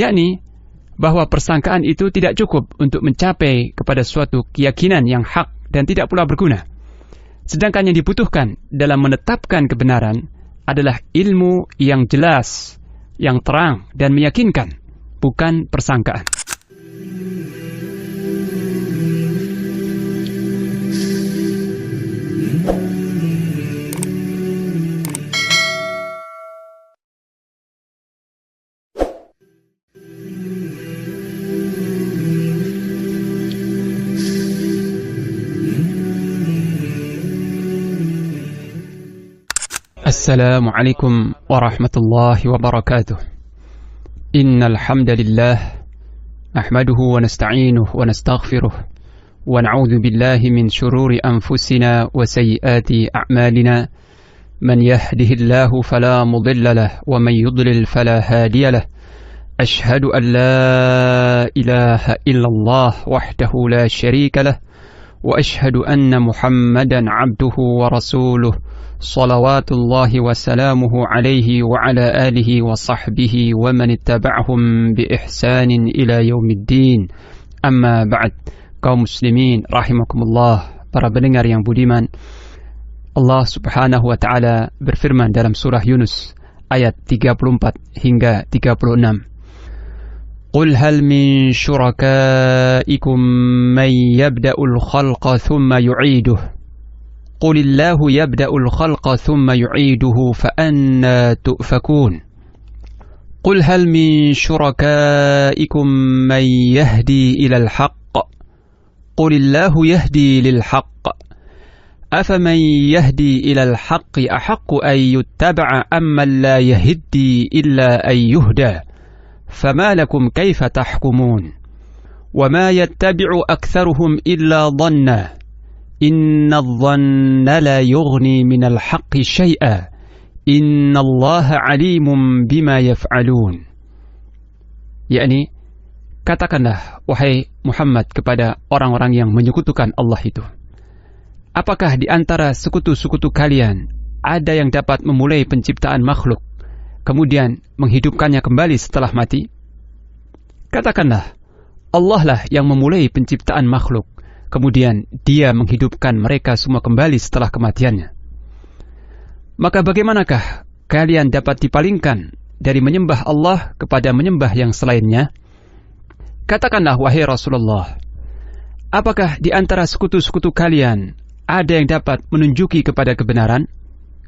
yakni bahwa persangkaan itu tidak cukup untuk mencapai kepada suatu keyakinan yang hak dan tidak pula berguna. Sedangkan yang dibutuhkan dalam menetapkan kebenaran adalah ilmu yang jelas, yang terang dan meyakinkan, bukan persangkaan. السلام عليكم ورحمة الله وبركاته. إن الحمد لله نحمده ونستعينه ونستغفره ونعوذ بالله من شرور أنفسنا وسيئات أعمالنا. من يهده الله فلا مضل له ومن يضلل فلا هادي له. أشهد أن لا إله إلا الله وحده لا شريك له وأشهد أن محمدا عبده ورسوله صلوات الله وسلامه عليه وعلى آله وصحبه ومن اتبعهم بإحسان إلى يوم الدين. Amma ba'd. Kaum muslimin rahimakumullah, para pendengar yang budiman, Allah subhanahu wa ta'ala berfirman dalam surah Yunus ayat 34 hingga 36. قل هل من شركائكم من يبدأ الخلق ثم يعيده قل الله يبدأ الخلق ثم يعيده فأنى تؤفكون قل هل من شركائكم من يهدي إلى الحق قل الله يهدي للحق أفمن يهدي إلى الحق أحق أن يتبع أمن لا يهدي إلا أن يهدى فما لكم كيف تحكمون وما يتبع أكثرهم إلا ظنا إن الظن لا يغني من الحق شيئا إن الله عليم بما يفعلون. yakni, katakanlah wahai Muhammad kepada orang-orang yang menyekutukan Allah itu, apakah di antara sekutu-sekutu kalian ada yang dapat memulai penciptaan makhluk kemudian menghidupkannya kembali setelah mati? Katakanlah, Allah lah yang memulai penciptaan makhluk, kemudian Dia menghidupkan mereka semua kembali setelah kematiannya. Maka bagaimanakah kalian dapat dipalingkan dari menyembah Allah kepada menyembah yang selainnya? Katakanlah wahai Rasulullah, apakah di antara sekutu-sekutu kalian ada yang dapat menunjuki kepada kebenaran?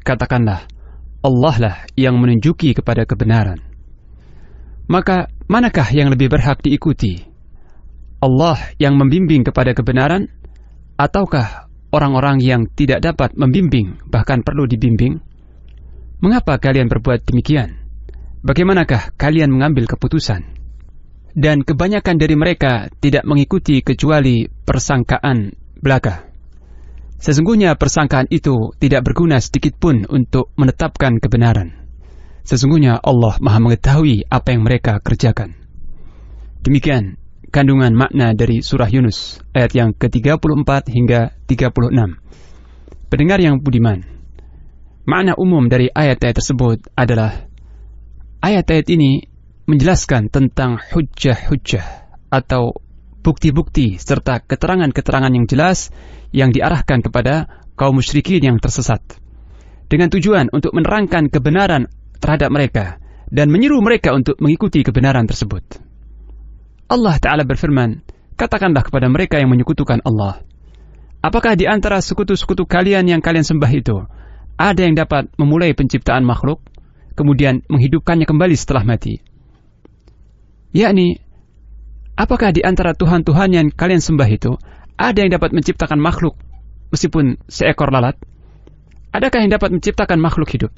Katakanlah, Allah lah yang menunjuki kepada kebenaran. Maka manakah yang lebih berhak diikuti? Allah yang membimbing kepada kebenaran, ataukah orang-orang yang tidak dapat membimbing bahkan perlu dibimbing? Mengapa kalian berbuat demikian? Bagaimanakah kalian mengambil keputusan? Dan kebanyakan dari mereka tidak mengikuti kecuali persangkaan belaka. Sesungguhnya persangkaan itu tidak berguna sedikit pun untuk menetapkan kebenaran. Sesungguhnya Allah Maha mengetahui apa yang mereka kerjakan. Demikian kandungan makna dari surah Yunus ayat yang ke-34 hingga 36. Pendengar yang budiman, makna umum dari ayat-ayat tersebut adalah ayat-ayat ini menjelaskan tentang hujjah-hujjah atau bukti-bukti serta keterangan-keterangan yang jelas yang diarahkan kepada kaum musyrikin yang tersesat, dengan tujuan untuk menerangkan kebenaran terhadap mereka dan menyeru mereka untuk mengikuti kebenaran tersebut. Allah Ta'ala berfirman, katakanlah kepada mereka yang menyekutukan Allah, apakah di antara sekutu-sekutu kalian yang kalian sembah itu ada yang dapat memulai penciptaan makhluk kemudian menghidupkannya kembali setelah mati? Yakni, apakah di antara Tuhan-Tuhan yang kalian sembah itu ada yang dapat menciptakan makhluk meskipun seekor lalat? Adakah yang dapat menciptakan makhluk hidup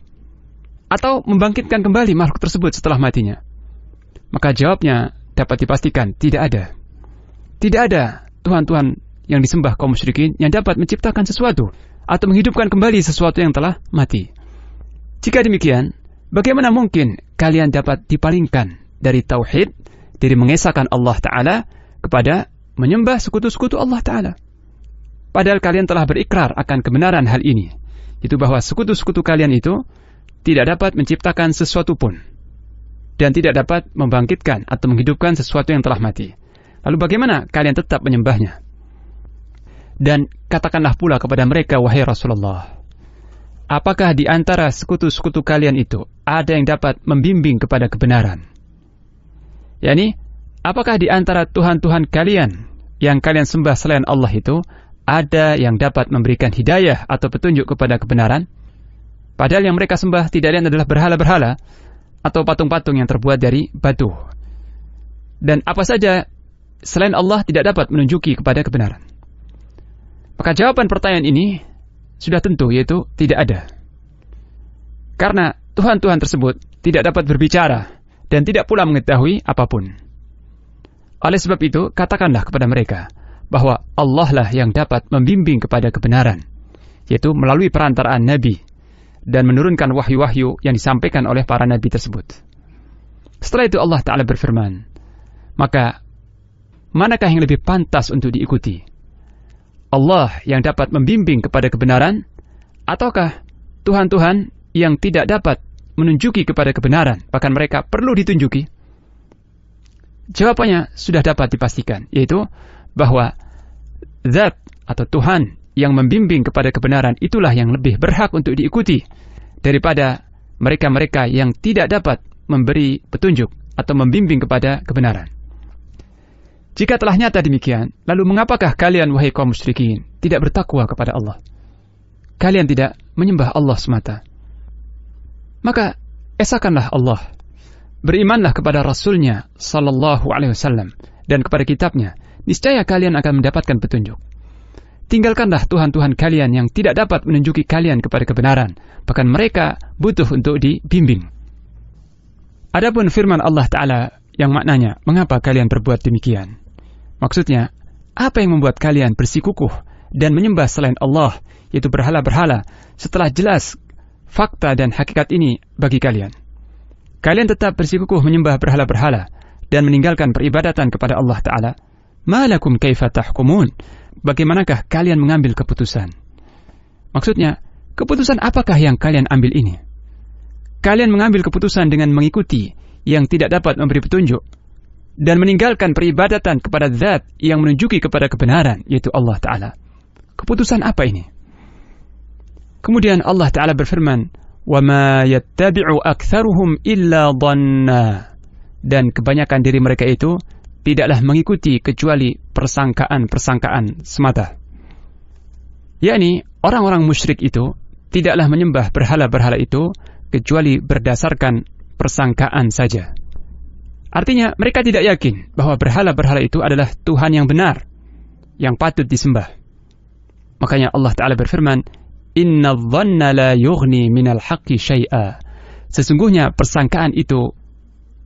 atau membangkitkan kembali makhluk tersebut setelah matinya? Maka jawabnya dapat dipastikan tidak ada. Tidak ada Tuhan-Tuhan yang disembah kaum musyrikin yang dapat menciptakan sesuatu atau menghidupkan kembali sesuatu yang telah mati. Jika demikian, bagaimana mungkin kalian dapat dipalingkan dari tauhid, dari mengesahkan Allah Ta'ala kepada menyembah sekutu-sekutu Allah Ta'ala? Padahal kalian telah berikrar akan kebenaran hal ini, itu bahwa sekutu-sekutu kalian itu tidak dapat menciptakan sesuatu pun. dan tidak dapat membangkitkan atau menghidupkan sesuatu yang telah mati. Lalu bagaimana kalian tetap menyembahnya? Dan katakanlah pula kepada mereka, wahai Rasulullah, apakah di antara sekutu-sekutu kalian itu ada yang dapat membimbing kepada kebenaran? Yani, apakah di antara Tuhan-Tuhan kalian yang kalian sembah selain Allah itu ada yang dapat memberikan hidayah atau petunjuk kepada kebenaran? Padahal yang mereka sembah tidak lain adalah berhala-berhala atau patung-patung yang terbuat dari batu. Dan apa saja selain Allah tidak dapat menunjuki kepada kebenaran. Maka jawaban pertanyaan ini sudah tentu, yaitu tidak ada. Karena Tuhan-Tuhan tersebut tidak dapat berbicara dan tidak pula mengetahui apapun. Oleh sebab itu, katakanlah kepada mereka bahwa Allah lah yang dapat membimbing kepada kebenaran, yaitu melalui perantaraan Nabi, dan menurunkan wahyu-wahyu yang disampaikan oleh para Nabi tersebut. Setelah itu Allah Ta'ala berfirman, maka manakah yang lebih pantas untuk diikuti? Allah yang dapat membimbing kepada kebenaran, ataukah Tuhan-Tuhan yang tidak dapat menunjuki kepada kebenaran, bahkan mereka perlu ditunjuki? Jawabannya sudah dapat dipastikan, yaitu bahwa Zat atau Tuhan yang membimbing kepada kebenaran itulah yang lebih berhak untuk diikuti daripada mereka-mereka yang tidak dapat memberi petunjuk atau membimbing kepada kebenaran. Jika telah nyata demikian, lalu mengapakah kalian, wahai kaum musyrikin, tidak bertakwa kepada Allah? Kalian tidak menyembah Allah semata. Maka esakanlah Allah, berimanlah kepada Rasulnya sallallahu alaihi wasallam dan kepada kitabnya, niscaya kalian akan mendapatkan petunjuk. Tinggalkanlah Tuhan-Tuhan kalian yang tidak dapat menunjuki kalian kepada kebenaran, bahkan mereka butuh untuk dibimbing. Adapun firman Allah Ta'ala yang maknanya, mengapa kalian berbuat demikian? Maksudnya, apa yang membuat kalian bersikukuh dan menyembah selain Allah, yaitu berhala-berhala, setelah jelas fakta dan hakikat ini bagi kalian? Kalian tetap bersikukuh menyembah berhala-berhala dan meninggalkan peribadatan kepada Allah Ta'ala. Ma lakum kaifa tahkumun? Bagaimanakah kalian mengambil keputusan? Maksudnya, keputusan apakah yang kalian ambil ini? Kalian mengambil keputusan dengan mengikuti yang tidak dapat memberi petunjuk dan meninggalkan peribadatan kepada Zat yang menunjuki kepada kebenaran, yaitu Allah Ta'ala. Keputusan apa ini? Kemudian Allah Ta'ala berfirman, وَمَا يَتَّبِعُ أَكْثَرُهُمْ إِلَّا ظَنًّا, dan kebanyakan diri mereka itu tidaklah mengikuti kecuali persangkaan-persangkaan semata. Yakni, orang-orang musyrik itu tidaklah menyembah berhala-berhala itu kecuali berdasarkan persangkaan saja. Artinya, mereka tidak yakin bahwa berhala-berhala itu adalah Tuhan yang benar, yang patut disembah. Makanya Allah Ta'ala berfirman, Inna dhanna la yughni minal haqqi syai'a. Sesungguhnya persangkaan itu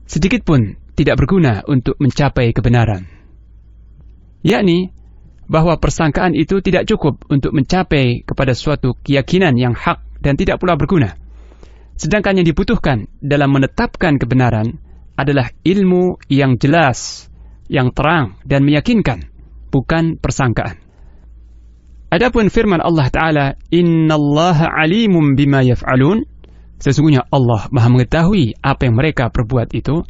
sedikit pun tidak berguna untuk mencapai kebenaran. Yakni, bahwa persangkaan itu tidak cukup untuk mencapai kepada suatu keyakinan yang hak dan tidak pula berguna. Sedangkan yang dibutuhkan dalam menetapkan kebenaran adalah ilmu yang jelas, yang terang dan meyakinkan, bukan persangkaan. Adapun firman Allah Ta'ala, Innallaha alimun bima yaf'alun, sesungguhnya Allah Maha mengetahui apa yang mereka perbuat itu.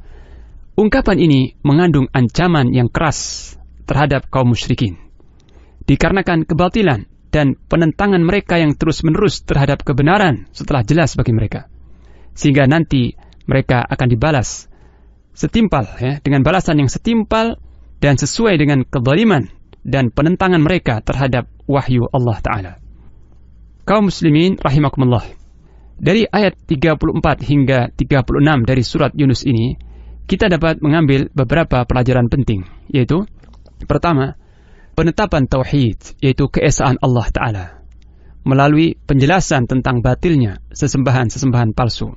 Ungkapan ini mengandung ancaman yang keras terhadap kaum musyrikin, dikarenakan kebatilan dan penentangan mereka yang terus-menerus terhadap kebenaran setelah jelas bagi mereka. Sehingga nanti mereka akan dibalas setimpal, dengan balasan yang setimpal dan sesuai dengan kezaliman dan penentangan mereka terhadap wahyu Allah Ta'ala. Kaum muslimin rahimakumullah, dari ayat 34 hingga 36 dari surat Yunus ini, kita dapat mengambil beberapa pelajaran penting, yaitu pertama, penetapan tauhid, yaitu keesaan Allah Ta'ala, melalui penjelasan tentang batilnya sesembahan-sesembahan palsu,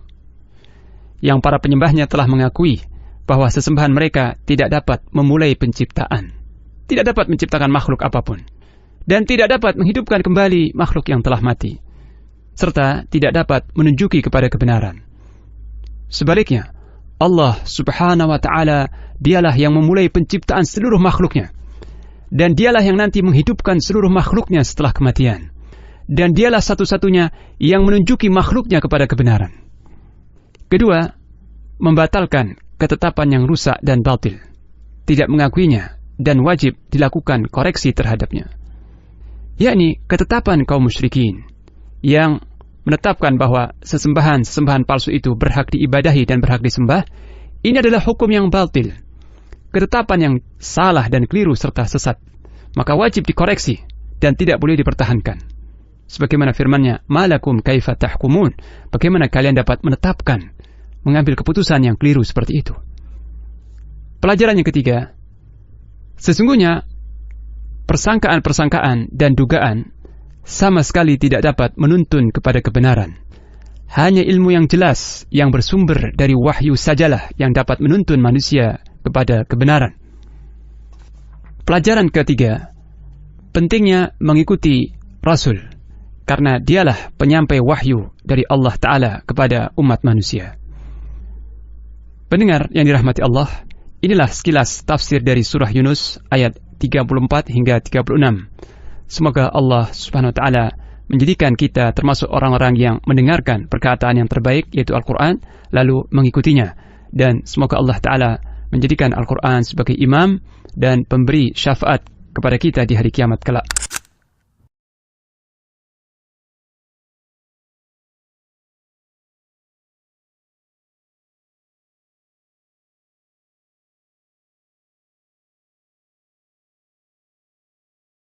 yang para penyembahnya telah mengakui bahwa sesembahan mereka tidak dapat memulai penciptaan, tidak dapat menciptakan makhluk apapun, dan tidak dapat menghidupkan kembali makhluk yang telah mati, serta tidak dapat menunjuki kepada kebenaran. Sebaliknya, Allah Subhanahu wa Ta'ala dialah yang memulai penciptaan seluruh makhluknya, dan dialah yang nanti menghidupkan seluruh makhluknya setelah kematian, dan dialah satu-satunya yang menunjuki makhluknya kepada kebenaran. Kedua, membatalkan ketetapan yang rusak dan batil, tidak mengakuinya, dan wajib dilakukan koreksi terhadapnya. Yakni ketetapan kaum musyrikin yang menetapkan bahwa sesembahan palsu itu berhak diibadahi dan berhak disembah, ini adalah hukum yang batil, ketetapan yang salah dan keliru serta sesat, maka wajib dikoreksi dan tidak boleh dipertahankan. Sebagaimana firman-Nya, "Malakum kaifa tahkumun?" Bagaimana kalian dapat menetapkan, mengambil keputusan yang keliru seperti itu? Pelajaran yang ketiga, sesungguhnya persangkaan-persangkaan dan dugaan sama sekali tidak dapat menuntun kepada kebenaran. Hanya ilmu yang jelas yang bersumber dari wahyu sajalah yang dapat menuntun manusia kepada kebenaran. Pelajaran ketiga, pentingnya mengikuti Rasul, karena dialah penyampai wahyu dari Allah Ta'ala kepada umat manusia. Pendengar yang dirahmati Allah, inilah sekilas tafsir dari surah Yunus ayat 34 hingga 36. Semoga Allah Subhanahu wa Ta'ala menjadikan kita termasuk orang-orang yang mendengarkan perkataan yang terbaik, yaitu Al-Quran, lalu mengikutinya. Dan semoga Allah Ta'ala menjadikan Al-Quran sebagai imam dan pemberi syafaat kepada kita di hari kiamat kelak.